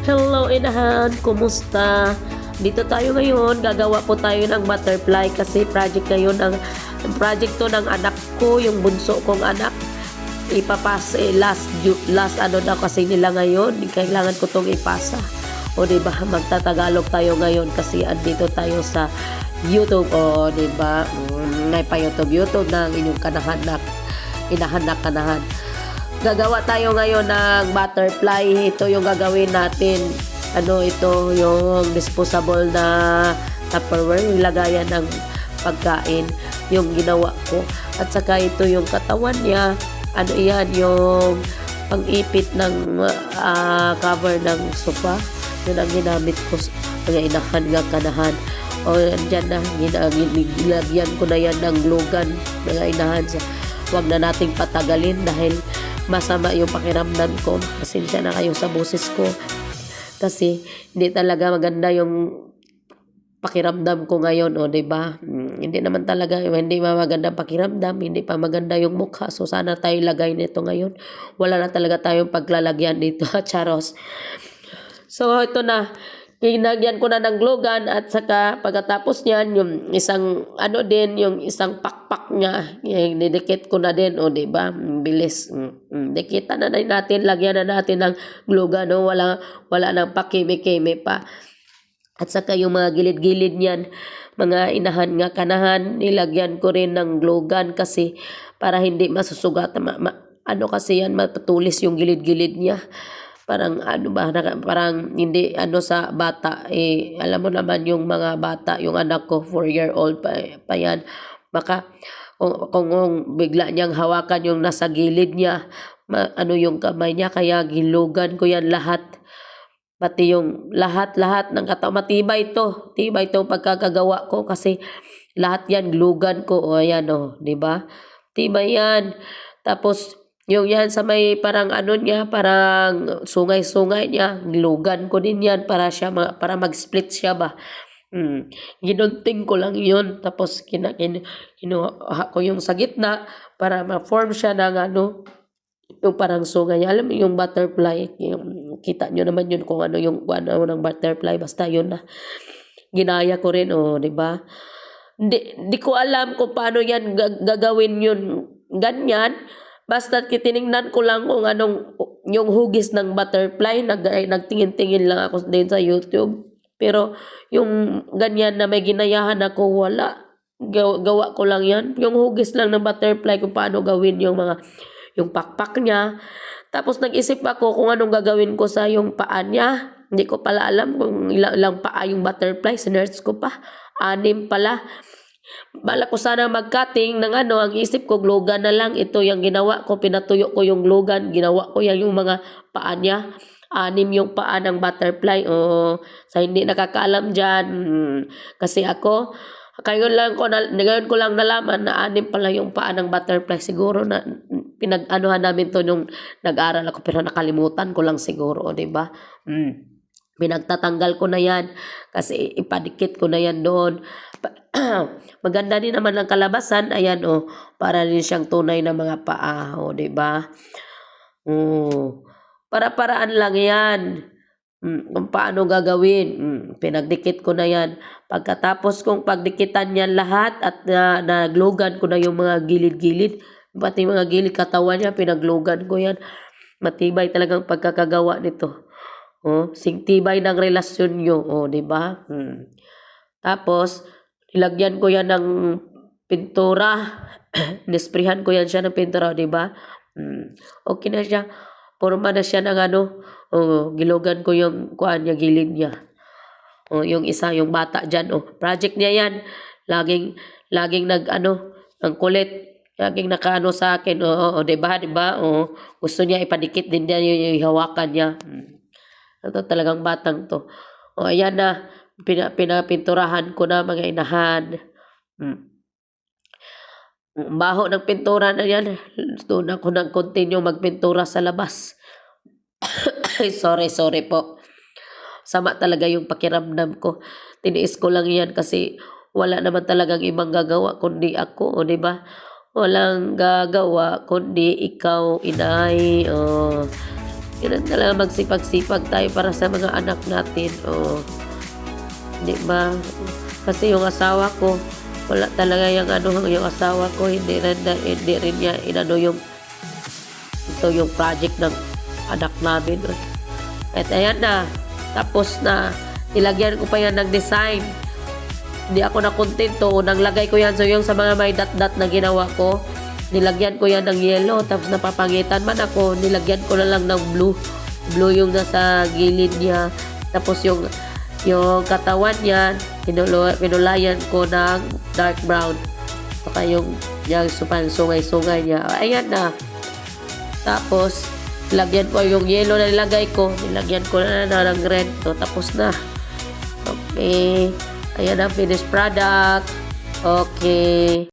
Hello inahan, kumusta? Dito tayo ngayon, gagawa po tayo ng butterfly kasi project ngayon project to ng anak ko, yung bunso kong anak. Ipapas last ano daw kasi nila ngayon, kailangan ko tong ipasa. O di ba, magtatagalog tayo ngayon kasi andito tayo sa YouTube, o di ba? May pa YouTube ng inyong kanahanak, kanahan. Gagawa tayo ngayon ng butterfly. Ito yung gagawin natin. Ano ito, yung disposable na Tupperware, yung lagayan ng pagkain, yung ginawa ko. At saka ito yung katawan niya. Ano yan, yung pang-ipit ng cover ng sofa. Yun ang ginamit ko. Mga inahan nga kanahan. O dyan na, ginagyan ko na yan ng glue gun. Mga inahan. Huwag na nating patagalin dahil masama yung pakiramdam ko. Pasensya na kayo sa boses ko kasi hindi talaga maganda yung pakiramdam ko ngayon, o di ba? Hindi naman talaga, hindi maganda pakiramdam, hindi pa maganda yung mukha. So sana tayo lagay nito ngayon. Wala na talaga tayong paglalagyan dito, charos. So ito na, kinagyan ko na ng glue gun at saka pagkatapos niyan yung isang ano din, yung isang pakpak niya, didikit ko na din, o di ba? Bilis. Dikitan na natin, lagyan na natin ng glue gun, no? Wala nang pakimi-kimi pa. At saka yung mga gilid-gilid niyan, mga inahan nga kanahan, nilagyan ko rin ng glue gun kasi para hindi masusugat. Ano kasi yan, matulis yung gilid-gilid niya. Parang ano ba, parang hindi ano sa bata, alam mo naman yung mga bata, yung anak ko 4-year-old pa yan, baka kung bigla niyang hawakan yung nasa gilid niya, ano yung kamay niya, kaya gilugan ko yan lahat, pati yung lahat ng katawan. Tibay to pagkakagawa ko kasi lahat yan glugan ko, o ayan, o di ba, tibay yan. Tapos yung yan sa may parang ano niya, parang sungay-sungay niya, gilugan ko din yan para para mag-split siya ba. Ginunting ko lang yun, tapos kinuha ko yung sa gitna para ma-form siya ng ano, yung parang sungay niya. Alam mo yung butterfly, yung, kita nyo naman yun kung ano yung ano ng butterfly, basta yun na. Ginaya ko rin, o di ba? Di ko alam kung paano yan gagawin yun ganyan. Basta tiningnan ko lang kung anong yung hugis ng butterfly, nagtingin-tingin lang ako din sa YouTube. Pero yung ganyan na may ginayahan ako, wala. Gawa ko lang yan. Yung hugis lang ng butterfly kung paano gawin yung pakpak niya. Tapos nag-isip ako kung anong gagawin ko sa yung paa niya. Hindi ko pala alam kung ilang paa yung butterfly. Sinerch ko pa. 6 pala. Bala ko sana mag-cutting ng ano, ang isip ko glue gun na lang. Ito yung ginawa ko, pinatuyo ko yung glue gun, ginawa ko yan yung mga paa niya. 6 yung paa ng butterfly. O sa hindi nakakaalam dyan, kasi ako, ngayon ko lang nalaman na 6 pala yung paa ng butterfly. Siguro na pinag-anuhan namin to nung nag-aral ako, pero nakalimutan ko lang siguro, o diba? Pinagtatanggal ko na yan kasi ipadikit ko na yan doon. Maganda din naman ang kalabasan. Ayan, o, para rin siyang tunay na mga paa, o, diba? Para-paraan lang yan. Kung paano gagawin. Pinagdikit ko na yan. Pagkatapos kong pagdikitan yan lahat at naglugan ko na yung mga gilid-gilid, pati mga gilid katawan niya, pinaglugan ko yan. Matibay talagang pagkakagawa nito. Tibay ng relasyon nyo, di ba? Tapos ilagyan ko yan ng pintura. Nisprihan ko yan siya ng pintura, di ba? Okay na siya. Forma na siya ng ano. Gilugan ko yung kuan niya, gilid niya. Yung isa, yung bata dyan. Project niya yan. Laging ang kulit. Laging nakaano sa akin. Di ba? Gusto niya ipadikit din niya yung hawakan niya. Ito talagang batang to. Ayan na. Pinapinturahan ko na, mga inahan. Baho ng pintura na yan. Doon ako nag-continue magpintura sa labas. Sorry po. Sama talaga yung pakiramdam ko. Tiniis ko lang yan kasi wala naman talagang ibang gagawa kundi ako, o diba? Walang gagawa kundi ikaw, inay. Ganun talaga magsipag-sipag tayo para sa mga anak natin. O, di ba? Kasi yung asawa ko, wala talaga yung asawa ko, hindi rin niya inano ito yung project ng anak namin. At ayan na, tapos na, ilagyan ko pa yan ng design. Hindi ako nakontento, unang lagay ko yan, so yung sa mga may dot-dot na ginawa ko, nilagyan ko yan ng yellow, tapos napapangitan man ako, nilagyan ko na lang ng blue yung nasa gilid niya, tapos yung katawan niya, pinulayan ko ng dark brown, saka yung sungay-sungay niya, ayan na. Tapos nilagyan ko yung yellow na nilagay ko, nilagyan ko na ng red, so tapos na. Okay, ayan ang finished product. Okay.